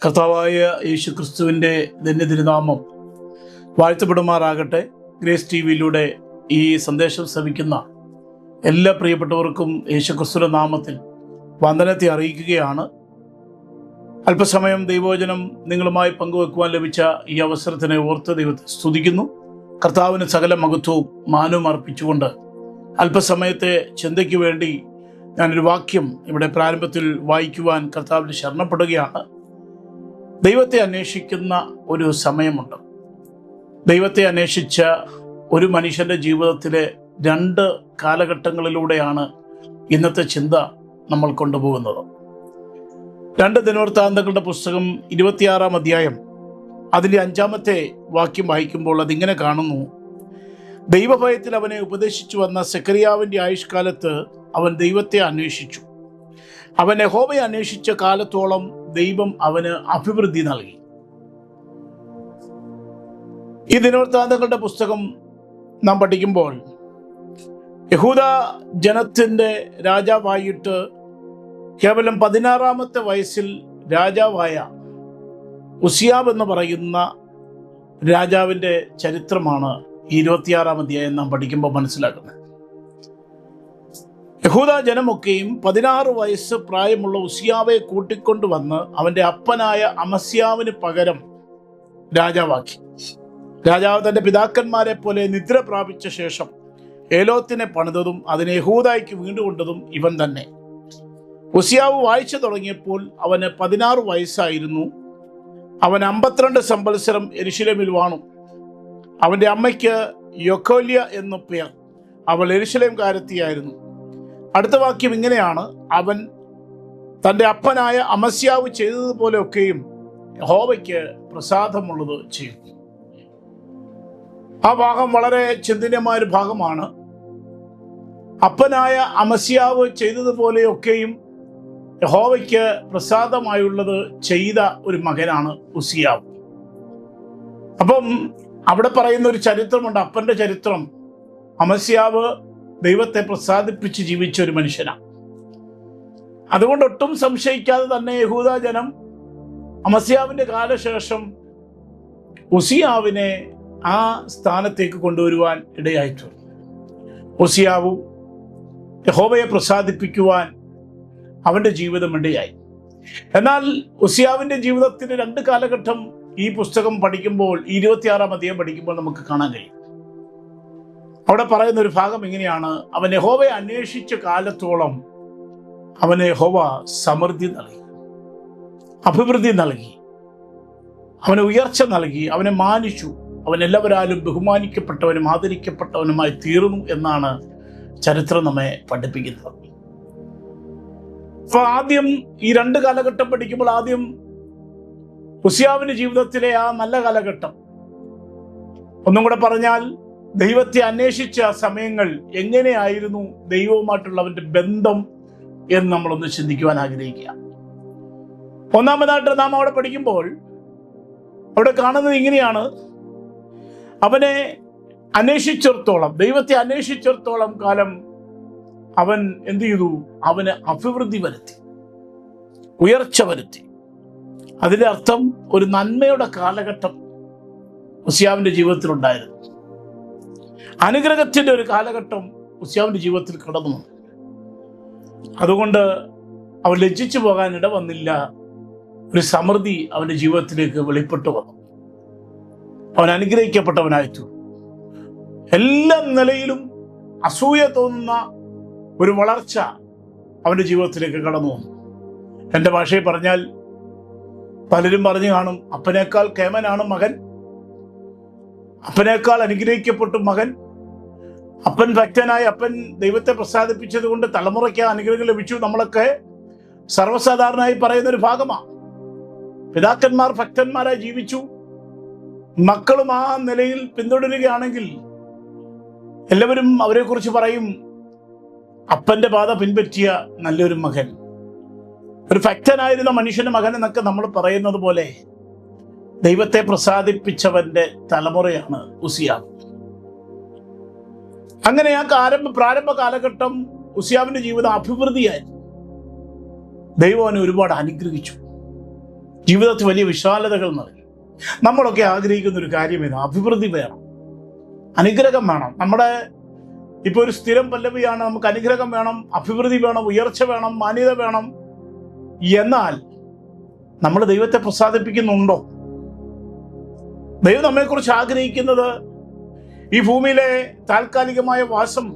കർത്താവായ യേശു ക്രിസ്തുവിൻ്റെ ധന്യതിരുനാമം വാഴ്ത്തപ്പെടുമാറാകട്ടെ. ഗ്രേസ് ടിവിയിലൂടെ ഈ സന്ദേശം ശ്രവിക്കുന്ന എല്ലാ പ്രിയപ്പെട്ടവർക്കും യേശു ക്രിസ്തുവിൻ്റെ നാമത്തിൽ വന്ദനത്തെ അറിയിക്കുകയാണ്. അല്പസമയം ദൈവവചനം നിങ്ങളുമായി പങ്കുവെക്കുവാൻ ലഭിച്ച ഈ അവസരത്തിനെ ഓർത്ത് ദൈവത്തെ സ്തുതിക്കുന്നു. കർത്താവിന് സകല മഹത്വവും മാനവും അർപ്പിച്ചുകൊണ്ട് അല്പസമയത്തെ ചിന്തയ്ക്ക് വേണ്ടി ഞാനൊരു വാക്യം ഇവിടെ പ്രാരംഭത്തിൽ വായിക്കുവാൻ കർത്താവിന് ശരണപ്പെടുകയാണ്. ദൈവത്തെ അന്വേഷിക്കുന്ന ഒരു സമയമുണ്ട്. ദൈവത്തെ അന്വേഷിച്ച ഒരു മനുഷ്യൻ്റെ ജീവിതത്തിലെ 2 കാലഘട്ടങ്ങളിലൂടെയാണ് ഇന്നത്തെ ചിന്ത നമ്മൾ കൊണ്ടുപോകുന്നത്. 2 ദിനവൃത്താന്തങ്ങളുടെ പുസ്തകം 26-ാം അധ്യായം അതിൻ്റെ 5-ാമത്തെ വാക്യം വായിക്കുമ്പോൾ അതിങ്ങനെ കാണുന്നു: ദൈവഭയത്തിൽ അവനെ ഉപദേശിച്ചു വന്ന സെക്കറിയാവിൻ്റെ ആയുഷ്കാലത്ത് അവൻ ദൈവത്തെ അന്വേഷിച്ചു. അവൻ യഹോവയെ അന്വേഷിച്ച കാലത്തോളം ദൈവം അവന് അഭിവൃദ്ധി നൽകി. ഈ ദിനവൃത്താന്തങ്ങളുടെ പുസ്തകം നാം പഠിക്കുമ്പോൾ യഹൂദ ജനത്തിൻ്റെ രാജാവായിട്ട് കേവലം 16-ാമത്തെ വയസ്സിൽ രാജാവായ ഉസിയാവ് എന്ന് പറയുന്ന രാജാവിൻ്റെ ചരിത്രമാണ് ഈ 26-ാം അധ്യായം നാം പഠിക്കുമ്പോൾ മനസ്സിലാക്കുന്നത്. യഹൂദ ജനമൊക്കെയും 16 വയസ്സ് പ്രായമുള്ള ഉസിയാവെ കൂട്ടിക്കൊണ്ടുവന്ന് അവൻ്റെ അപ്പനായ അമസ്യാവിന് പകരം രാജാവാക്കി. രാജാവ് തൻ്റെ പിതാക്കന്മാരെ പോലെ നിദ്ര പ്രാപിച്ച ശേഷം ഏലോത്തിനെ പണിതതും അതിനെ യഹൂദായ്ക്ക് വീണ്ടുകൊണ്ടതും ഇവൻ തന്നെ. ഉസിയാവ് വാഴ്ച തുടങ്ങിയപ്പോൾ അവന് 16 വയസ്സായിരുന്നു. അവൻ 52 സംവത്സരം യെരൂശലേമിൽ വാണു. അവൻ്റെ അമ്മയ്ക്ക് യൊക്കോല്യ എന്നു പേർ. അവൾ യെരൂശലേംകാരത്തിയായിരുന്നു. അടുത്ത വാക്യം ഇങ്ങനെയാണ്: അവൻ തൻ്റെ അപ്പനായ അമസ്യാവ് ചെയ്തതുപോലെയൊക്കെയും യഹോവയ്ക്ക് പ്രസാദമുള്ളത് ചെയ്തു. ആ ഭാഗം വളരെ ചിന്തനീയമായൊരു ഭാഗമാണ്. അപ്പനായ അമസ്യാവ് ചെയ്തതുപോലെയൊക്കെയും യഹോവയ്ക്ക് പ്രസാദമായുള്ളത് ചെയ്ത ഒരു മകനാണ് ഉസിയാവ്. അപ്പം അവിടെ പറയുന്ന ഒരു ചരിത്രമുണ്ട്, അപ്പൻ്റെ ചരിത്രം. അമസ്യാവ് ദൈവത്തെ പ്രസാദിപ്പിച്ച് ജീവിച്ച ഒരു മനുഷ്യനാണ്. അതുകൊണ്ട് ഒട്ടും സംശയിക്കാതെ തന്നെ യഹൂദ ജനം അമസ്യാവിൻ്റെ കാലശേഷം ഉസിയാവിനെ ആ സ്ഥാനത്തേക്ക് കൊണ്ടുവരുവാൻ ഇടയായിട്ടുണ്ട്. ഉസിയാവും യഹോവയെ പ്രസാദിപ്പിക്കുവാൻ അവൻ്റെ ജീവിതം ഇടയായി. എന്നാൽ ഉസിയാവിൻ്റെ ജീവിതത്തിന് 2 കാലഘട്ടം ഈ പുസ്തകം പഠിക്കുമ്പോൾ, 26-ാം അധ്യായം പഠിക്കുമ്പോൾ നമുക്ക് കാണാൻ കഴിയും. അവിടെ പറയുന്ന ഒരു ഭാഗം ഇങ്ങനെയാണ്: അവൻ യഹോവയെ അന്വേഷിച്ച കാലത്തോളം അവന് യഹോവ സമൃദ്ധി നൽകി, അഭിവൃദ്ധി നൽകി, അവന് ഉയർച്ച നൽകി, അവനെ മാനിച്ചു. അവൻ എല്ലാവരാലും ബഹുമാനിക്കപ്പെട്ടവനും ആദരിക്കപ്പെട്ടവനുമായി തീർന്നു എന്നാണ് ചരിത്രം നമ്മെ പഠിപ്പിക്കുന്നത്. അപ്പൊ ആദ്യം ഈ 2 കാലഘട്ടം പഠിക്കുമ്പോൾ ആദ്യം ഉസിയാവിന്റെ ജീവിതത്തിലെ ആ നല്ല കാലഘട്ടം, ഒന്നും കൂടെ പറഞ്ഞാൽ ദൈവത്തെ അന്വേഷിച്ച സമയങ്ങൾ എങ്ങനെയായിരുന്നു, ദൈവവുമായിട്ടുള്ളവന്റെ ബന്ധം എന്ന് നമ്മളൊന്ന് ചിന്തിക്കുവാൻ ആഗ്രഹിക്കുക. ഒന്നാമതായിട്ട് നാം അവിടെ പഠിക്കുമ്പോൾ അവിടെ കാണുന്നത് ഇങ്ങനെയാണ്: അവനെ അന്വേഷിച്ചിടത്തോളം, ദൈവത്തെ അന്വേഷിച്ചിടത്തോളം കാലം അവൻ എന്ത് ചെയ്തു? അവന് അഭിവൃദ്ധി വരുത്തി, ഉയർച്ച വരുത്തി. അതിൻ്റെ അർത്ഥം ഒരു നന്മയുടെ കാലഘട്ടം ഉസിയാവിൻ്റെ ജീവിതത്തിലുണ്ടായിരുന്നു. അനുഗ്രഹത്തിൻ്റെ ഒരു കാലഘട്ടം ഉസിയാവിൻ്റെ ജീവിതത്തിൽ കടന്നു വന്നു. അതുകൊണ്ട് അവൻ ലജ്ജിച്ചു പോകാൻ ഇട വന്നില്ല. ഒരു സമൃദ്ധി അവൻ്റെ ജീവിതത്തിലേക്ക് വെളിപ്പെട്ടു വന്നു. അവൻ അനുഗ്രഹിക്കപ്പെട്ടവനായിട്ടു. എല്ലാ നിലയിലും അസൂയ തോന്നുന്ന ഒരു വളർച്ച അവൻ്റെ ജീവിതത്തിലേക്ക് കടന്നു വന്നു. എൻ്റെ ഭാഷയിൽ പറഞ്ഞാൽ പലരും പറഞ്ഞു കാണും, അപ്പനേക്കാൾ കേമനാണ് മകൻ, അപ്പനേക്കാൾ അനുഗ്രഹിക്കപ്പെട്ടു മകൻ, അപ്പൻ ഭക്തനായി അപ്പൻ ദൈവത്തെ പ്രസാദിപ്പിച്ചത് കൊണ്ട് തലമുറയ്ക്ക് അനുഗ്രഹം ലഭിച്ചു. നമ്മളൊക്കെ സർവ്വസാധാരണമായി പറയുന്ന ഒരു ഭാഗമാണ്. പിതാക്കന്മാർ ഭക്തന്മാരായി ജീവിച്ചു, മക്കളും ആ നിലയിൽ പിന്തുടരുകയാണെങ്കിൽ എല്ലാവരും അവരെക്കുറിച്ച് പറയും, അപ്പൻ്റെ പാത പിൻപറ്റിയ നല്ലൊരു മകൻ, ഒരു ഭക്തനായിരുന്ന മനുഷ്യന്റെ മകൻ എന്നൊക്കെ നമ്മൾ പറയുന്നത് പോലെ ദൈവത്തെ പ്രസാദിപ്പിച്ചവന്റെ തലമുറയാണ് ഉസിയാവ്. അങ്ങനെ ആ പ്രാരംഭ കാലഘട്ടം ഉസിയാവിന്റെ ജീവിതം അഭിവൃദ്ധിയായിരുന്നു. ദൈവം അവനെ ഒരുപാട് അനുഗ്രഹിച്ചു. ജീവിതത്തിൽ വലിയ വിശാലതകൾ നിറയും. നമ്മളൊക്കെ ആഗ്രഹിക്കുന്ന ഒരു കാര്യം ഇത്, അഭിവൃദ്ധി വേണം, അനുഗ്രഹം വേണം. നമ്മുടെ ഇപ്പോൾ ഒരു സ്ഥിരം പല്ലവിയാണ്, നമുക്ക് അനുഗ്രഹം വേണം, അഭിവൃദ്ധി വേണം, ഉയർച്ച വേണം, മാന്യത വേണം. എന്നാൽ നമ്മൾ ദൈവത്തെ പ്രസാദിപ്പിക്കുന്നുണ്ടോ? ദൈവം നമ്മെക്കുറിച്ച് ആഗ്രഹിക്കുന്നത് ഈ ഭൂമിയിലെ താൽക്കാലികമായ വാസം,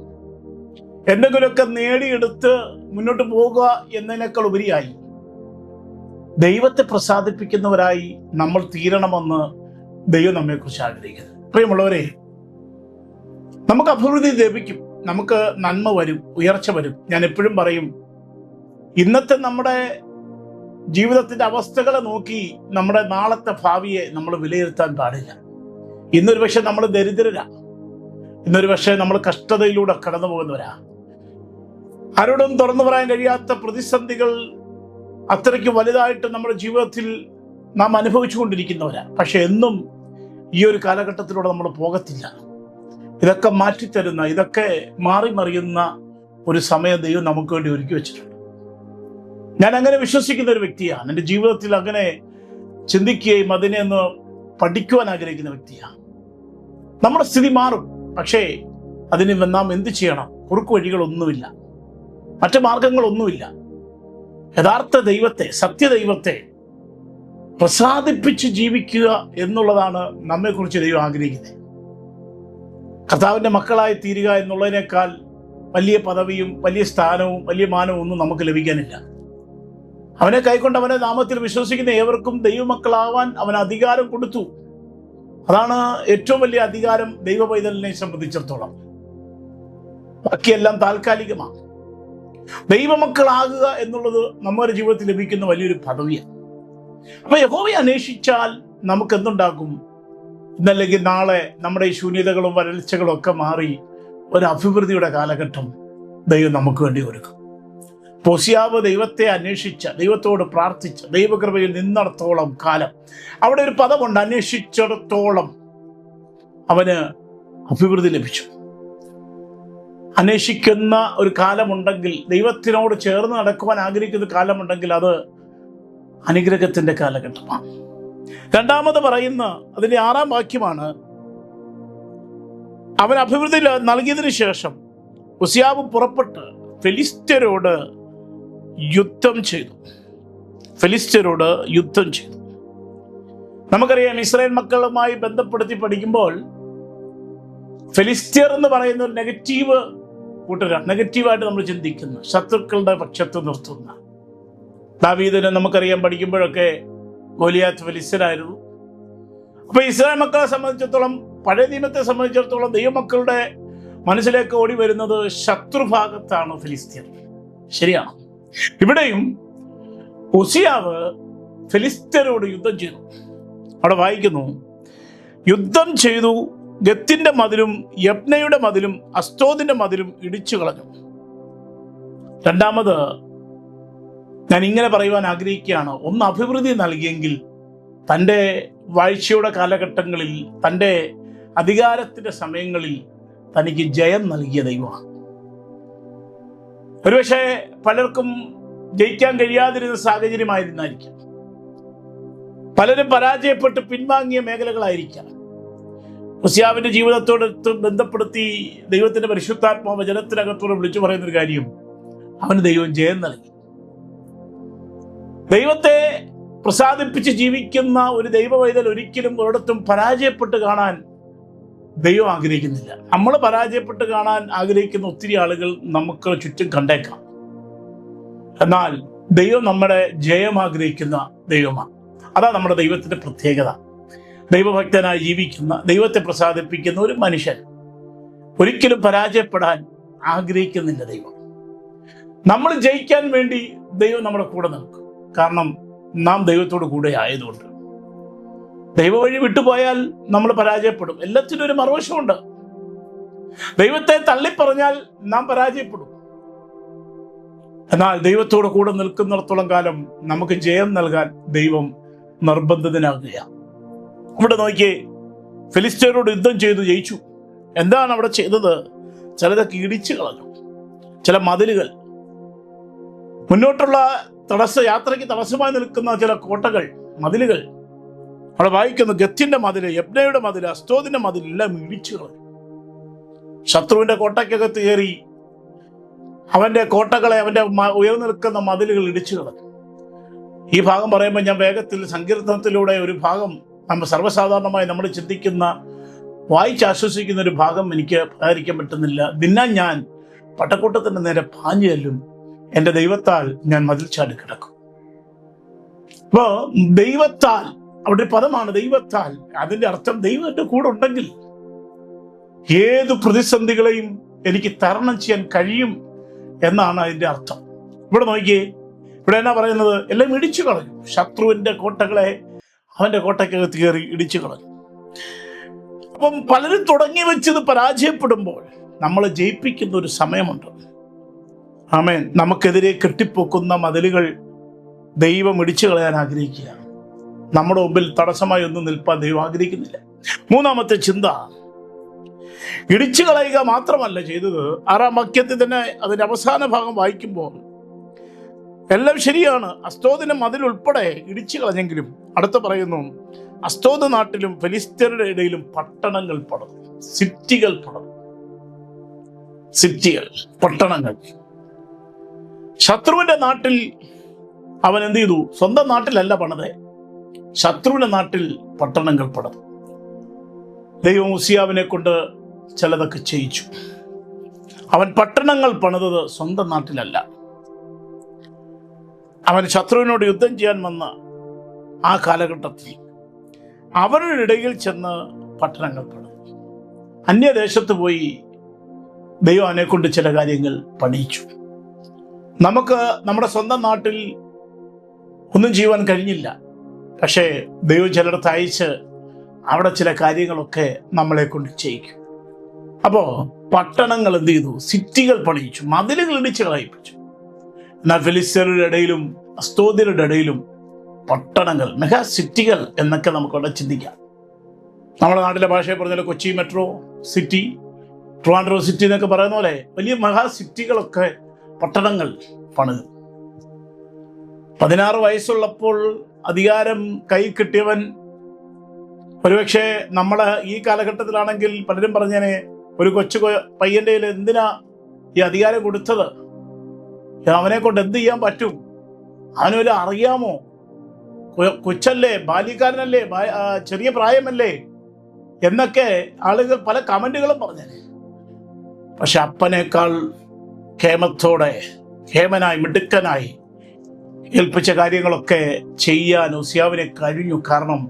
എന്തെങ്കിലുമൊക്കെ നേടിയെടുത്ത് മുന്നോട്ട് പോകുക എന്നതിനേക്കാൾ ഉപരിയായി ദൈവത്തെ പ്രസാദിപ്പിക്കുന്നവരായി നമ്മൾ തീരണമെന്ന് ദൈവം നമ്മെക്കുറിച്ച് ആഗ്രഹിക്കുന്നത്. പ്രിയമുള്ളവരെ, നമുക്ക് അഭിവൃദ്ധി ലഭിക്കും, നമുക്ക് നന്മ വരും, ഉയർച്ച വരും. ഞാൻ എപ്പോഴും പറയും, ഇന്നത്തെ നമ്മുടെ ജീവിതത്തിന്റെ അവസ്ഥകളെ നോക്കി നമ്മുടെ നാളത്തെ ഭാവിയെ നമ്മൾ വിലയിരുത്താൻ പാടില്ല. ഇന്നൊരു പക്ഷെ നമ്മൾ ദരിദ്രരാ, ഇന്നൊരു പക്ഷേ നമ്മൾ കഷ്ടതയിലൂടെ കടന്നു പോകുന്നവരാ. ആരോടും തുറന്നു പറയാൻ കഴിയാത്ത പ്രതിസന്ധികൾ അത്രയ്ക്ക് വലുതായിട്ട് നമ്മുടെ ജീവിതത്തിൽ നാം അനുഭവിച്ചു കൊണ്ടിരിക്കുന്നവരാ. പക്ഷെ എന്നും ഈ ഒരു കാലഘട്ടത്തിലൂടെ നമ്മൾ പോകത്തില്ല. ഇതൊക്കെ മാറ്റിത്തരുന്ന, ഇതൊക്കെ മാറി മറിയുന്ന ഒരു സമയം ദൈവം നമുക്ക് വേണ്ടി ഒരുക്കി വെച്ചിട്ടുണ്ട്. ഞാൻ അങ്ങനെ വിശ്വസിക്കുന്ന ഒരു വ്യക്തിയാണ്. എൻ്റെ ജീവിതത്തിൽ അങ്ങനെ ചിന്തിക്കുകയും അതിനെ ഒന്ന് പഠിക്കുവാൻ ആഗ്രഹിക്കുന്ന വ്യക്തിയാണ്. നമ്മുടെ സ്ഥിതി മാറും, പക്ഷേ അതിന് നാം എന്ത് ചെയ്യണം? കുറുക്കു വഴികളൊന്നുമില്ല, മറ്റു മാർഗങ്ങളൊന്നുമില്ല. യഥാർത്ഥ ദൈവത്തെ, സത്യദൈവത്തെ പ്രസാദിപ്പിച്ച് ജീവിക്കുക എന്നുള്ളതാണ് നമ്മെക്കുറിച്ച് ദൈവം ആഗ്രഹിക്കുന്നത്. കർത്താവിൻ്റെ മക്കളായി തീരുക എന്നുള്ളതിനേക്കാൾ വലിയ പദവിയും വലിയ സ്ഥാനവും വലിയ മാനവും ഒന്നും നമുക്ക് ലഭിക്കാനില്ല. അവനെ കൈക്കൊണ്ട് അവന്റെ നാമത്തിൽ വിശ്വസിക്കുന്ന ഏവർക്കും ദൈവമക്കളാവാൻ അവൻ അധികാരം കൊടുത്തു. അതാണ് ഏറ്റവും വലിയ അധികാരം ദൈവ പൈതലിനെ സംബന്ധിച്ചിടത്തോളം. ബാക്കിയെല്ലാം താൽക്കാലികമാണ്. ദൈവമക്കളാകുക എന്നുള്ളത് നമ്മുടെ ജീവിതത്തിൽ ലഭിക്കുന്ന വലിയൊരു പദവിയാണ്. അപ്പൊ യഹോവയെ അന്വേഷിച്ചാൽ നമുക്ക് എന്തുണ്ടാകും? ഇന്നല്ലെങ്കിൽ നാളെ നമ്മുടെ ഈ ശൂന്യതകളും വരൾച്ചകളും ഒക്കെ മാറി ഒരു അഭിവൃദ്ധിയുടെ കാലഘട്ടം ദൈവം നമുക്ക് വേണ്ടി ഒരുക്കും. ഹോശിയാവ് ദൈവത്തെ അന്വേഷിച്ച, ദൈവത്തോട് പ്രാർത്ഥിച്ച, ദൈവകൃപയിൽ നിന്നിടത്തോളം കാലം, അവിടെ ഒരു പദമുണ്ട്, അന്വേഷിച്ചിടത്തോളം അവന് അഭിവൃദ്ധി ലഭിച്ചു. അന്വേഷിക്കുന്ന ഒരു കാലമുണ്ടെങ്കിൽ, ദൈവത്തിനോട് ചേർന്ന് നടക്കുവാൻ ആഗ്രഹിക്കുന്ന കാലമുണ്ടെങ്കിൽ അത് അനുഗ്രഹത്തിന്റെ കാലഘട്ടമാണ്. രണ്ടാമത് പറയുന്ന അതിന്റെ 6-ാം വാക്യമാണ്, അവൻ അഭിവൃദ്ധി നൽകിയതിനു ശേഷം ഹോശിയാവ് പുറപ്പെട്ട് ഫെലിസ്ത്യരോട് യുദ്ധം ചെയ്തു. ഫെലിസ്ത്യരോട് യുദ്ധം ചെയ്തു. നമുക്കറിയാം, ഇസ്രായേൽ മക്കളുമായി ബന്ധപ്പെടുത്തി പഠിക്കുമ്പോൾ ഫെലിസ്ത്യർ എന്ന് പറയുന്ന ഒരു നെഗറ്റീവ് കൂട്ടരാണ്. നെഗറ്റീവായിട്ട് നമ്മൾ ചിന്തിക്കുന്ന, ശത്രുക്കളുടെ പക്ഷത്ത് നിർത്തുന്ന. ദാവീദിനെ നമുക്കറിയാം, പഠിക്കുമ്പോഴൊക്കെ ഗോലിയാത്ത് ഫെലിസ്ത്യനായിരുന്നു. അപ്പൊ ഇസ്രായേൽ മക്കളെ സംബന്ധിച്ചിടത്തോളം, പഴയ നിയമത്തെ സംബന്ധിച്ചിടത്തോളം ദൈവമക്കളുടെ മനസ്സിലേക്ക് ഓടി വരുന്നത് ശത്രുഭാഗത്താണ് ഫെലിസ്ത്യർ. ശരിയാണ്. ഇവിടെയും ഹോശിയാവ് ഫെലിസ്ത്യരോട് യുദ്ധം ചെയ്തു. അവിടെ വായിക്കുന്നു, യുദ്ധം ചെയ്തു, ഗത്തിന്റെ മതിലും യബ്നയുടെ മതിലും അസ്തോദിന്റെ മതിലും ഇടിച്ചു കളഞ്ഞു. രണ്ടാമത് ഞാൻ ഇങ്ങനെ പറയുവാൻ ആഗ്രഹിക്കുകയാണ്, ഒന്ന് അഭിവൃദ്ധി നൽകിയെങ്കിൽ തൻ്റെ വാഴ്ചയുടെ കാലഘട്ടങ്ങളിൽ, തൻ്റെ അധികാരത്തിന്റെ സമയങ്ങളിൽ തനിക്ക് ജയം നൽകിയ ദൈവമാണ്. ഒരുപക്ഷെ പലർക്കും ജയിക്കാൻ കഴിയാതിരുന്ന സാഹചര്യമായിരുന്നായിരിക്കാം. പലരും പരാജയപ്പെട്ട് പിൻവാങ്ങിയ മേഖലകളായിരിക്കാം. ഹോശിയാവിന്റെ ജീവിതത്തോടൊത്ത് ബന്ധപ്പെടുത്തി ദൈവത്തിന്റെ പരിശുദ്ധാത്മാവ് ജനത്തിനകത്തോട് വിളിച്ചു പറയുന്നൊരു കാര്യം, അവന് ദൈവം ജയം നൽകി. ദൈവത്തെ പ്രസാദിപ്പിച്ച് ജീവിക്കുന്ന ഒരു ദൈവവൈതൽ ഒരിക്കലും ഒരിടത്തും പരാജയപ്പെട്ട് കാണാൻ ദൈവം ആഗ്രഹിക്കുന്നില്ല. നമ്മൾ പരാജയപ്പെട്ട് കാണാൻ ആഗ്രഹിക്കുന്ന ഒത്തിരി ആളുകൾ നമുക്ക് ചുറ്റും കണ്ടേക്കാം. എന്നാൽ ദൈവം നമ്മുടെ ജയം ആഗ്രഹിക്കുന്ന ദൈവമാണ്. അതാണ് നമ്മുടെ ദൈവത്തിന്റെ പ്രത്യേകത. ദൈവഭക്തനായി ജീവിക്കുന്ന, ദൈവത്തെ പ്രസാദിപ്പിക്കുന്ന ഒരു മനുഷ്യൻ ഒരിക്കലും പരാജയപ്പെടാൻ ആഗ്രഹിക്കുന്നില്ല ദൈവം. നമ്മൾ ജയിക്കാൻ വേണ്ടി ദൈവം നമ്മുടെ കൂടെ നിൽക്കും. കാരണം നാം ദൈവത്തോട് കൂടെ ആയതുകൊണ്ട്. ദൈവ വഴി വിട്ടുപോയാൽ നമ്മൾ പരാജയപ്പെടും. എല്ലാത്തിനും ഒരു മറുവശമുണ്ട്. ദൈവത്തെ തള്ളിപ്പറഞ്ഞാൽ നാം പരാജയപ്പെടും. എന്നാൽ ദൈവത്തോട് കൂടെ നിൽക്കുന്നിടത്തോളം കാലം നമുക്ക് ജയം നൽകാൻ ദൈവം നിർബന്ധിതനാകുകയാണ്. ഇവിടെ നോക്കിയേ, ഫെലിസ്ത്യരോട് യുദ്ധം ചെയ്തു ജയിച്ചു. എന്താണ് അവിടെ ചെയ്തത്? ചിലതൊക്കെ ഇടിച്ചു കളഞ്ഞു. ചില മതിലുകൾ, മുന്നോട്ടുള്ള യാത്രയ്ക്ക് തടസ്സമായി നിൽക്കുന്ന ചില കോട്ടകൾ മതിലുകൾ അവിടെ വായിക്കുന്നു. ഗത്തിന്റെ മതില്, യബ്നയുടെ മതില്, അസ്തോദിന്റെ മതിൽ എല്ലാം ഇടിച്ചു കളഞ്ഞു. ശത്രുവിന്റെ കോട്ടയ്ക്കകത്ത് കയറി അവന്റെ കോട്ടകളെ, അവന്റെ ഉയർന്നു നിൽക്കുന്ന മതിലുകൾ ഇടിച്ചു കളഞ്ഞു. ഈ ഭാഗം പറയുമ്പോൾ ഞാൻ വേഗത്തിൽ സങ്കീർത്തനത്തിലൂടെ ഒരു ഭാഗം നമ്മൾ സർവ്വസാധാരണമായി നമ്മൾ ചിന്തിക്കുന്ന, വായിച്ചാശ്വസിക്കുന്ന ഒരു ഭാഗം എനിക്ക് പ്രഹരിക്കാൻ പറ്റുന്നില്ല. ദിന്നാൻ ഞാൻ പട്ടക്കൂട്ടത്തിന്റെ നേരെ പാഞ്ഞു ചെല്ലും, എൻ്റെ ദൈവത്താൽ ഞാൻ മതിൽ ചാടി കിടക്കും. അപ്പോ ദൈവത്താൽ, അവിടെ ഒരു പദമാണ് ദൈവത്താൽ. അതിന്റെ അർത്ഥം ദൈവം എൻ്റെ കൂടെ ഉണ്ടെങ്കിൽ ഏത് പ്രതിസന്ധികളെയും എനിക്ക് തരണം ചെയ്യാൻ കഴിയും എന്നാണ് അതിന്റെ അർത്ഥം. ഇവിടെ നോക്കിയേ, ഇവിടെ എന്നാ പറയുന്നത്? എല്ലാം ഇടിച്ചു കളഞ്ഞു. ശത്രുവിന്റെ കോട്ടകളെ അവന്റെ കോട്ടയ്ക്കകത്ത് കയറി ഇടിച്ചു കളഞ്ഞു. അപ്പം പലരും തുടങ്ങി വെച്ചത് പരാജയപ്പെടുമ്പോൾ നമ്മൾ ജയിപ്പിക്കുന്ന ഒരു സമയമുണ്ട്. ആമേൻ. നമുക്കെതിരെ കെട്ടിപ്പൊക്കുന്ന മതിലുകൾ ദൈവം ഇടിച്ചു കളയാൻ ആഗ്രഹിക്കുകയാണ്. നമ്മുടെ മുമ്പിൽ തടസ്സമായി ഒന്നും നിൽപ്പാൻ ദൈവം ആഗ്രഹിക്കുന്നില്ല. മൂന്നാമത്തെ ചിന്ത, ഇടിച്ചു കളയുക മാത്രമല്ല ചെയ്തത്. 6-ാം വാക്യത്തിൽ തന്നെ അതിന്റെ അവസാന ഭാഗം വായിക്കുമ്പോൾ എല്ലാം ശരിയാണ്. അസ്തോദിന്റെ മതിൽ ഉൾപ്പെടെ ഇടിച്ചു കളഞ്ഞെങ്കിലും അടുത്ത് പറയുന്നു, അസ്തോദ് നാട്ടിലും ഫെലിസ്ത്യരുടെ ഇടയിലും പട്ടണങ്ങൾ പടർന്നു. സിറ്റികൾ പടർന്നു. സിറ്റികൾ, പട്ടണങ്ങൾ. ശത്രുവിന്റെ നാട്ടിൽ അവൻ എന്ത് ചെയ്തു? സ്വന്തം നാട്ടിലല്ല പണിത്, ശത്രുവിന്റെ നാട്ടിൽ പട്ടണങ്ങൾ പടർന്നു. ദൈവം ഉസിയാവിനെ കൊണ്ട് ചിലതൊക്കെ ചെയ്യിച്ചു. അവൻ പട്ടണങ്ങൾ പണിതത് സ്വന്തം നാട്ടിലല്ല. അവൻ ശത്രുവിനോട് യുദ്ധം ചെയ്യാൻ വന്ന ആ കാലഘട്ടത്തിൽ അവരുടെ ഇടയിൽ ചെന്ന് പട്ടണങ്ങൾ പണിതു. അന്യദേശത്ത് പോയി ദൈവം അവനെ കൊണ്ട് ചില കാര്യങ്ങൾ പണിയിച്ചു. നമുക്ക് നമ്മുടെ സ്വന്തം നാട്ടിൽ ഒന്നും ചെയ്യുവാൻ കഴിഞ്ഞില്ല. പക്ഷേ ദൈവം ചിലടത്ത് അയച്ച് അവിടെ ചില കാര്യങ്ങളൊക്കെ നമ്മളെ കൊണ്ട് ചെയ്യിക്കും. അപ്പോ പട്ടണങ്ങൾ എന്ത് ചെയ്തു? സിറ്റികൾ പണിയിച്ചു, മതിലുകൾ ഇടിച്ച് കളയിപ്പിച്ചു. എന്നാൽ ഫെലിസ്ത്യരുടെ ഇടയിലും അസ്തോദ്യരുടെ ഇടയിലും പട്ടണങ്ങൾ, മെഗാ സിറ്റികൾ എന്നൊക്കെ നമുക്കവിടെ ചിന്തിക്കാം. നമ്മുടെ നാട്ടിലെ ഭാഷയെ പറഞ്ഞാൽ Kochi metro city, Trivandrum city എന്നൊക്കെ പറയുന്ന പോലെ വലിയ മെഗാ സിറ്റികളൊക്കെ, പട്ടണങ്ങൾ പണിതു. 16 വയസ്സുള്ളപ്പോൾ അധികാരം കൈ കിട്ടിയവൻ, ഒരുപക്ഷെ നമ്മള് ഈ കാലഘട്ടത്തിലാണെങ്കിൽ പലരും പറഞ്ഞേനെ, ഒരു കൊച്ചു പയ്യന്റെ കയ്യിൽ എന്തിനാ ഈ അധികാരം കൊടുത്തത്? അവനെ കൊണ്ട് എന്ത് ചെയ്യാൻ പറ്റും? അവനൊരു അറിയാമോ? കൊച്ചല്ലേ, ബാല്യക്കാരനല്ലേ, ചെറിയ പ്രായമല്ലേ എന്നൊക്കെ ആളുകൾ പല കമന്റുകളും പറഞ്ഞേനെ. പക്ഷെ അപ്പനേക്കാൾ ക്ഷേമത്തോടെ, ക്ഷേമനായി, മിടുക്കനായി ഏൽപ്പിച്ച കാര്യങ്ങളൊക്കെ ചെയ്യാൻ ഉസിയാവിനെ കഴിഞ്ഞു. കാരണം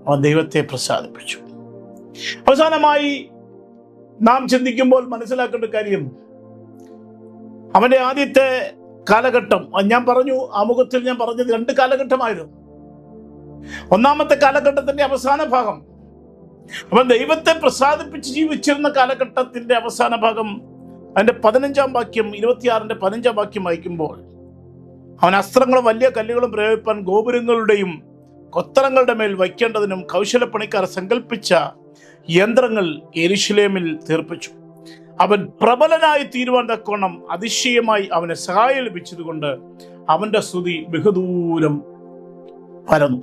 അവൻ ദൈവത്തെ പ്രസാദിപ്പിച്ചു. അവസാനമായി നാം ചിന്തിക്കുമ്പോൾ മനസ്സിലാക്കേണ്ട കാര്യം, അവന്റെ ആദ്യത്തെ കാലഘട്ടം ഞാൻ പറഞ്ഞു, ആമുഖത്തിൽ ഞാൻ പറഞ്ഞത് 2 കാലഘട്ടമായിരുന്നു. ഒന്നാമത്തെ കാലഘട്ടത്തിന്റെ അവസാന ഭാഗം, അവൻ ദൈവത്തെ പ്രസാദിപ്പിച്ച് ജീവിച്ചിരുന്ന കാലഘട്ടത്തിന്റെ അവസാന ഭാഗം, അതിന്റെ 15-ാം വാക്യം, 26-ന്റെ 15-ാം വാക്യം വായിക്കുമ്പോൾ, അവൻ അസ്ത്രങ്ങളും വലിയ കല്ലുകളും പ്രയോഗിപ്പാൻ ഗോപുരങ്ങളുടെയും കൊത്തളങ്ങളുടെ മേൽ വയ്ക്കേണ്ടതിനും കൗശലപ്പണിക്കാർ സങ്കല്പിച്ച യന്ത്രങ്ങൾ യെരൂശലേമിൽ തീർപ്പിച്ചു. അവൻ പ്രബലനായി തീരുവാൻ തക്കവണ്ണം അതിശയമായി അവന് സഹായം ലഭിച്ചതുകൊണ്ട് അവന്റെ സ്തുതി ബഹുദൂരം പരന്നു.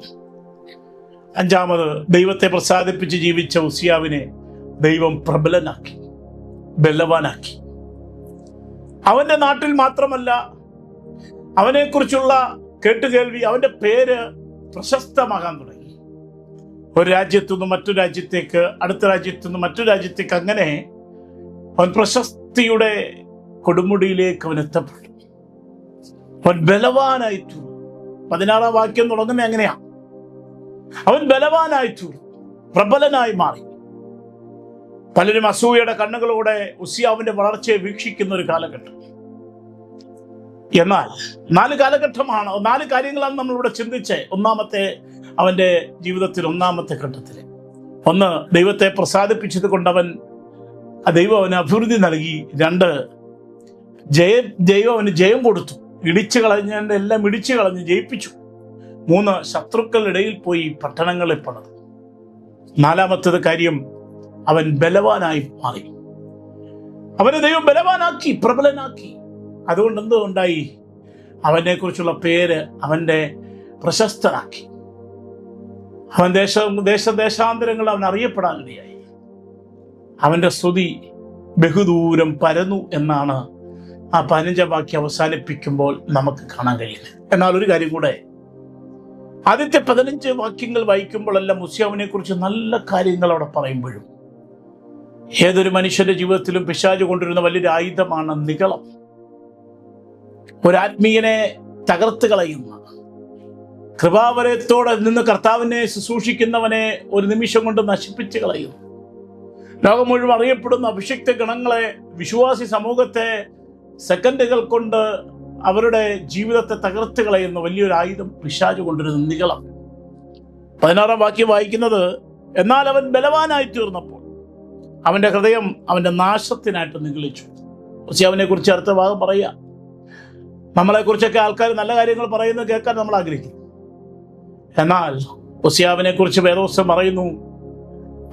5-ാമത്, ദൈവത്തെ പ്രസാദിപ്പിച്ച് ജീവിച്ച ഉസിയാവിനെ ദൈവം പ്രബലനാക്കി, ബലവാനാക്കി. അവന്റെ നാട്ടിൽ മാത്രമല്ല, അവനെക്കുറിച്ചുള്ള കേട്ടുകേൾവി, അവന്റെ പേര് പ്രശസ്തമാകാൻ തുടങ്ങി. ഒരു രാജ്യത്തുനിന്ന് മറ്റൊരു രാജ്യത്തേക്ക്, അടുത്ത രാജ്യത്തുനിന്ന് മറ്റൊരു രാജ്യത്തേക്ക്, അങ്ങനെ അവൻ പ്രശസ്തിയുടെ കൊടുമുടിയിലേക്ക് അവൻ എത്തപ്പെട്ടു. അവൻ ബലവാനായി തീർന്നു. 16-ാം വാക്യം തുടങ്ങുന്നത് എങ്ങനെയാ? അവൻ ബലവാനായി തീർന്നു, പ്രബലനായി മാറി. പലരും അസൂയയുടെ കണ്ണുകളോടെ ഉസിയാവിന്റെ വളർച്ചയെ വീക്ഷിക്കുന്ന ഒരു കാലഘട്ടം. എന്നാൽ 4 കാലഘട്ടമാണ്, 4 കാര്യങ്ങളാണ് നമ്മളിവിടെ ചിന്തിച്ച്. ഒന്നാമത്തെ, അവന്റെ ജീവിതത്തിൽ ഒന്നാമത്തെ ഘട്ടത്തില്, ഒന്ന്, ദൈവത്തെ പ്രസാദിപ്പിച്ചത് കൊണ്ട് ദൈവം അവന് അഭിവൃദ്ധി നൽകി. 2, ദൈവം അവന് ജയം കൊടുത്തു, ഇടിച്ചു കളഞ്ഞതിന്റെ എല്ലാം ഇടിച്ചു കളഞ്ഞ് ജയിപ്പിച്ചു. 3, ശത്രുക്കളുടെ ഇടയിൽ പോയി പട്ടണങ്ങളെ പണിതു. 4-മത്തേത് കാര്യം, അവൻ ബലവാനായി മാറി. അവനെ ദൈവം ബലവാനാക്കി, പ്രബലനാക്കി. അതുകൊണ്ട് എന്തുണ്ടായി? അവനെ കുറിച്ചുള്ള പേര് അവന്റെ പ്രശസ്തനാക്കി. അവൻ ദേശാന്തരങ്ങൾ അവൻ അറിയപ്പെടാനിടയായി. അവൻ്റെ സ്തുതി ബഹുദൂരം പരന്നു എന്നാണ് ആ 15 വാക്യം അവസാനിപ്പിക്കുമ്പോൾ നമുക്ക് കാണാൻ കഴിയുന്നത്. എന്നാൽ ഒരു കാര്യം കൂടെ, ആദ്യത്തെ 15 വാക്യങ്ങൾ വായിക്കുമ്പോഴെല്ലാം ഉസ്യാവിനെ കുറിച്ച് നല്ല കാര്യങ്ങൾ അവിടെ പറയുമ്പോഴും ഏതൊരു മനുഷ്യന്റെ ജീവിതത്തിലും പിശാച് കൊണ്ടുവരുന്ന വലിയൊരു ആയുധമാണ് നിഗളം. ഒരാത്മീയനെ തകർത്ത് കളയുന്ന, കൃപാവരത്തോടെ നിന്ന് കർത്താവിനെ ശുശ്രൂഷിക്കുന്നവനെ ഒരു നിമിഷം കൊണ്ട് നശിപ്പിച്ച് കളയുന്നു. ലോകം മുഴുവൻ അറിയപ്പെടുന്ന അഭിഷിക്ത ഗണങ്ങളെ, വിശ്വാസി സമൂഹത്തെ സെക്കൻഡുകൾ കൊണ്ട് അവരുടെ ജീവിതത്തെ തകർത്ത് കളയുന്ന വലിയൊരു ആയുധം പിശാച് കൊണ്ടുവരുന്ന നിഗളം. 16 വാക്യം വായിക്കുന്നത്, എന്നാൽ അവൻ ബലവാനായി തീർന്നപ്പോൾ അവൻ്റെ ഹൃദയം അവൻ്റെ നാശത്തിനായിട്ട് നിഗളിച്ചു. ഉസ്യാവിനെ കുറിച്ച് അടുത്ത ഭാഗം പറയുക. നമ്മളെക്കുറിച്ചൊക്കെ ആൾക്കാർ നല്ല കാര്യങ്ങൾ പറയുന്നത് കേൾക്കാൻ നമ്മൾ ആഗ്രഹിക്കുന്നു. എന്നാൽ ഉസ്യാവിനെ കുറിച്ച് വേദപുസ്തകം പറയുന്നു,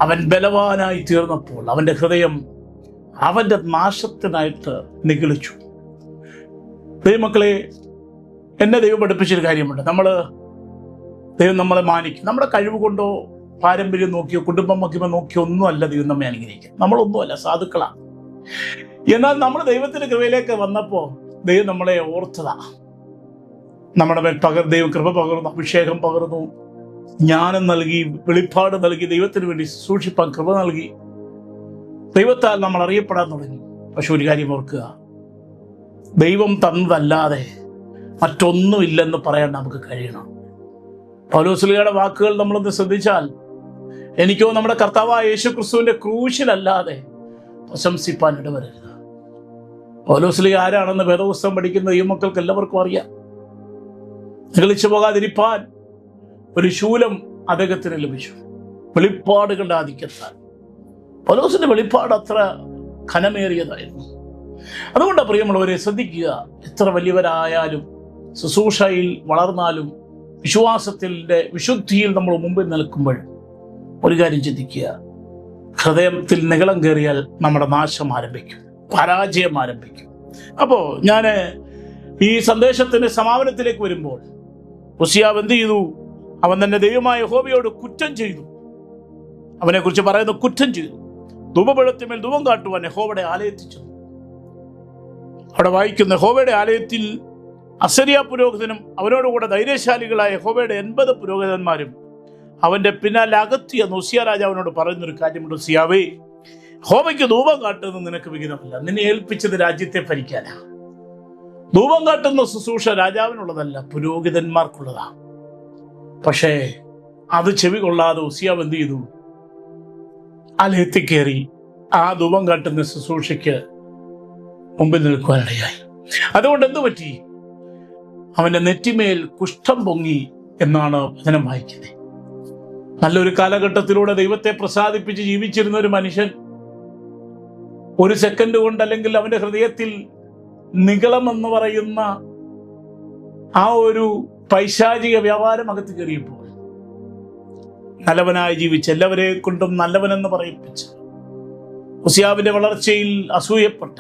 അവൻ ബലവാനായി തീർന്നപ്പോൾ അവൻ്റെ ഹൃദയം അവൻ്റെ നാശത്തിനായിട്ട് നിഗളിച്ചു. ദൈവമക്കളെ, എന്നെ ദൈവം പഠിപ്പിച്ചൊരു കാര്യമുണ്ട്. ദൈവം നമ്മളെ മാനിക്കും. നമ്മുടെ കഴിവ് കൊണ്ടോ പാരമ്പര്യം നോക്കിയോ കുടുംബം നോക്കിയോ ഒന്നുമല്ല ദൈവം നമ്മെ അനുഗ്രഹിക്കുക. നമ്മളൊന്നുമല്ല, സാധുക്കളാണ്. എന്നാൽ നമ്മൾ ദൈവത്തിൻ്റെ കൃപയിലേക്ക് വന്നപ്പോൾ ദൈവം നമ്മളെ ഓർത്തതാ. നമ്മുടെ മേൽ ദൈവം കൃപ പകർന്നു, അഭിഷേകം പകർന്നു, ജ്ഞാനം നൽകി, വെളിപ്പാട് നൽകി, ദൈവത്തിന് വേണ്ടി സൂക്ഷിപ്പാൻ കൃപ നൽകി. ദൈവത്താൽ നമ്മൾ അറിയപ്പെടാൻ തുടങ്ങി. പക്ഷെ ഒരു കാര്യം ഓർക്കുക, ദൈവം തന്നതല്ലാതെ മറ്റൊന്നുമില്ലെന്ന് പറയാൻ നമുക്ക് കഴിയണം. പൗലോസ്ലീഹയുടെ വാക്കുകൾ നമ്മളൊന്ന് ശ്രദ്ധിച്ചാൽ, എനിക്കോ നമ്മുടെ കർത്താവായ യേശു ക്രിസ്തുവിന്റെ ക്രൂശിലല്ലാതെ പ്രശംസിപ്പാൻ ഇടവരരുത്. പൗലോസ്ലീഹ ആരാണെന്ന് വേദപുസ്തകം പഠിക്കുന്ന ഈ മക്കൾക്ക് എല്ലാവർക്കും അറിയാം. നിഗളിച്ചു പോകാതിരിപ്പാൻ ഒരു ശൂലം അദ്ദേഹത്തിന് ലഭിച്ചു, വെളിപ്പാടുകളുടെ ആധിക്യത്താൽ. പൗലോസിന്റെ വെളിപ്പാട് അത്ര ഘനമേറിയതായിരുന്നു. അതുകൊണ്ട് പ്രിയമുള്ളവരെ ശ്രദ്ധിക്കുക, എത്ര വലിയവരായാലും ശുശ്രൂഷയിൽ വളർന്നാലും വിശ്വാസത്തിൻ്റെ വിശുദ്ധിയിൽ നമ്മൾ മുമ്പിൽ നിൽക്കുമ്പോൾ ഒരു കാര്യം ചിന്തിക്കുക, ഹൃദയത്തിൽ നിഗളം കയറിയാൽ നമ്മുടെ നാശം ആരംഭിക്കും, പരാജയം ആരംഭിക്കും. അപ്പോൾ ഞാൻ ഈ സന്ദേശത്തിൻ്റെ സമാപനത്തിലേക്ക് വരുമ്പോൾ, ഉസ്യാവ് എന്ത് ചെയ്തു? അവൻ തന്നെ ദൈവമായ യഹോവയോട് കുറ്റം ചെയ്തു. അവനെക്കുറിച്ച് പറയുന്നു, കുറ്റം ചെയ്തു. ധൂപപീഠത്തിന്മേൽ ധൂപം കാട്ടുവാൻ യഹോവയുടെ ആലയത്തിൽ ചെന്നു. അവിടെ വായിക്കുന്ന, യഹോവയുടെ ആലയത്തിൽ അസരിയ പുരോഹിതനും അവനോടുകൂടെ ധൈര്യശാലികളായ യഹോവയുടെ 80 പുരോഹിതന്മാരും അവൻ്റെ പിന്നാലെ അകത്തിയ ഉസ്യ രാജാവിനോട് പറയുന്നൊരു കാര്യമുണ്ട്, ഉസ്യാവേ, യഹോവയ്ക്ക് ധൂപം കാട്ടുന്നത് നിനക്ക് വിഹിതമല്ല. നിന്നെ ഏൽപ്പിച്ചത് രാജ്യത്തെ ഭരിക്കാനാ. ധൂപം കാട്ടുന്ന ശുശ്രൂഷ രാജാവിനുള്ളതല്ല, പുരോഹിതന്മാർക്കുള്ളതാ. പക്ഷേ അത് ചെവി കൊള്ളാതെ ഉസ്യാവ് എന്ത് ചെയ്തു? ആലയത്തിൽ കയറി ആ ധൂപം കാട്ടുന്ന ശുശ്രൂഷയ്ക്ക് മുമ്പിൽ നിൽക്കുവാനിടയായി. അതുകൊണ്ട് എന്തു പറ്റി? അവൻ്റെ നെറ്റിമേൽ കുഷ്ഠം പൊങ്ങി എന്നാണ് വചനം വായിക്കുന്നത്. നല്ലൊരു കാലഘട്ടത്തിലൂടെ ദൈവത്തെ പ്രസാദിപ്പിച്ച് ജീവിച്ചിരുന്ന ഒരു മനുഷ്യൻ ഒരു സെക്കൻഡ് കൊണ്ട്, അല്ലെങ്കിൽ അവൻ്റെ ഹൃദയത്തിൽ നിഗളം എന്ന് പറയുന്ന ആ ഒരു പൈശാചിക വ്യാപാരം അകത്ത് കയറിയപ്പോൾ, നല്ലവനായി ജീവിച്ച് എല്ലാവരെ കൊണ്ടും നല്ലവനെന്ന് പറയിപ്പിച്ച് ഉസ്യാവിന്റെ വളർച്ചയിൽ അസൂയപ്പെട്ട,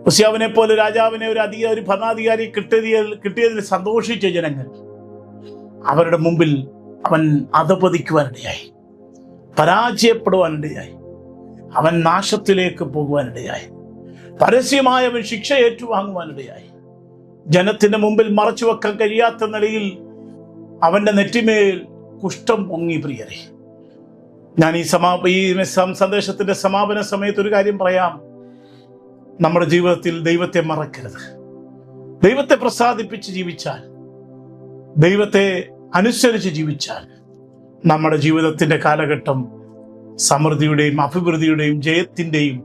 ഉസ്യാവിനെ പോലെ രാജാവിനെ ഒരു ഭരണാധികാരി കിട്ടിയതിൽ സന്തോഷിച്ച ജനങ്ങൾ അവരുടെ മുമ്പിൽ അവൻ അധപതിക്കുവാനിടയായി, പരാജയപ്പെടുവാനിടയായി, അവൻ നാശത്തിലേക്ക് പോകുവാനിടയായി, പരസ്യമായ അവൻ ശിക്ഷ ഏറ്റുവാങ്ങുവാനിടയായി. ജനത്തിന്റെ മുമ്പിൽ മറച്ചു വെക്കാൻ കഴിയാത്ത നിലയിൽ അവന്റെ നെറ്റിമേൽ കുഷ്ഠം പൊങ്ങി. പ്രിയരെ, ഞാൻ ഈ സന്ദേശത്തിന്റെ സമാപന സമയത്ത് ഒരു കാര്യം പറയാം. നമ്മുടെ ജീവിതത്തിൽ ദൈവത്തെ മറക്കരുത്. ദൈവത്തെ പ്രസാദിപ്പിച്ച് ജീവിച്ചാൽ, ദൈവത്തെ അനുസരിച്ച് ജീവിച്ചാൽ നമ്മുടെ ജീവിതത്തിന്റെ കാലഘട്ടം സമൃദ്ധിയുടെയും അഭിവൃദ്ധിയുടെയും ജയത്തിൻ്റെയും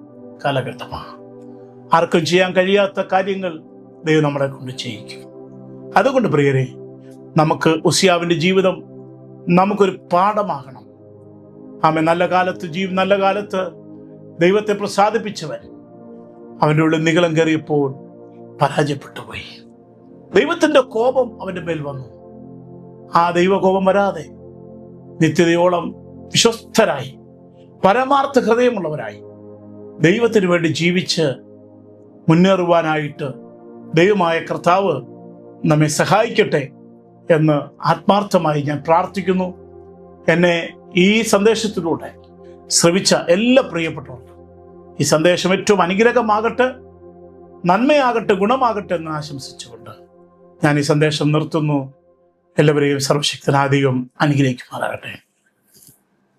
കാലഘട്ടമാണ്. ആർക്കും ചെയ്യാൻ കഴിയാത്ത കാര്യങ്ങൾ ദൈവം നമ്മളെ കൊണ്ട് ചെയ്യിക്കും. അതുകൊണ്ട് പ്രിയരെ, നമുക്ക് ഉസ്യാവിൻ്റെ ജീവിതം നമുക്കൊരു പാഠമാകണം. നല്ല കാലത്ത് ദൈവത്തെ പ്രസാദിപ്പിച്ചവൻ അവൻ്റെ ഉള്ളിൽ നിഗളം കയറിയപ്പോൾ പരാജയപ്പെട്ടു പോയി. ദൈവത്തിൻ്റെ കോപം അവൻ്റെ മേൽ വന്നു. ആ ദൈവകോപം വരാതെ നിത്യതയോളം വിശ്വസ്തരായി, പരമാർത്ഥ ഹൃദയമുള്ളവരായി ദൈവത്തിന് വേണ്ടി ജീവിച്ച് മുന്നേറുവാനായിട്ട് ദൈവമായ കർത്താവ് നമ്മെ സഹായിക്കട്ടെ എന്ന് ആത്മാർത്ഥമായി ഞാൻ പ്രാർത്ഥിക്കുന്നു. എന്നെ ഈ സന്ദേശത്തിലൂടെ ശ്രവിച്ച എല്ലാ പ്രിയപ്പെട്ടവർക്കും ഈ സന്ദേശം ഏറ്റവും അനുഗ്രഹമാകട്ടെ, നന്മയാകട്ടെ, ഗുണമാകട്ടെ എന്ന് ആശംസിച്ചുകൊണ്ട് ഞാൻ ഈ സന്ദേശം നിർത്തുന്നു. എല്ലാവരെയും സർവശക്തനായ ദൈവം അനുഗ്രഹിക്കുമാറാകട്ടെ.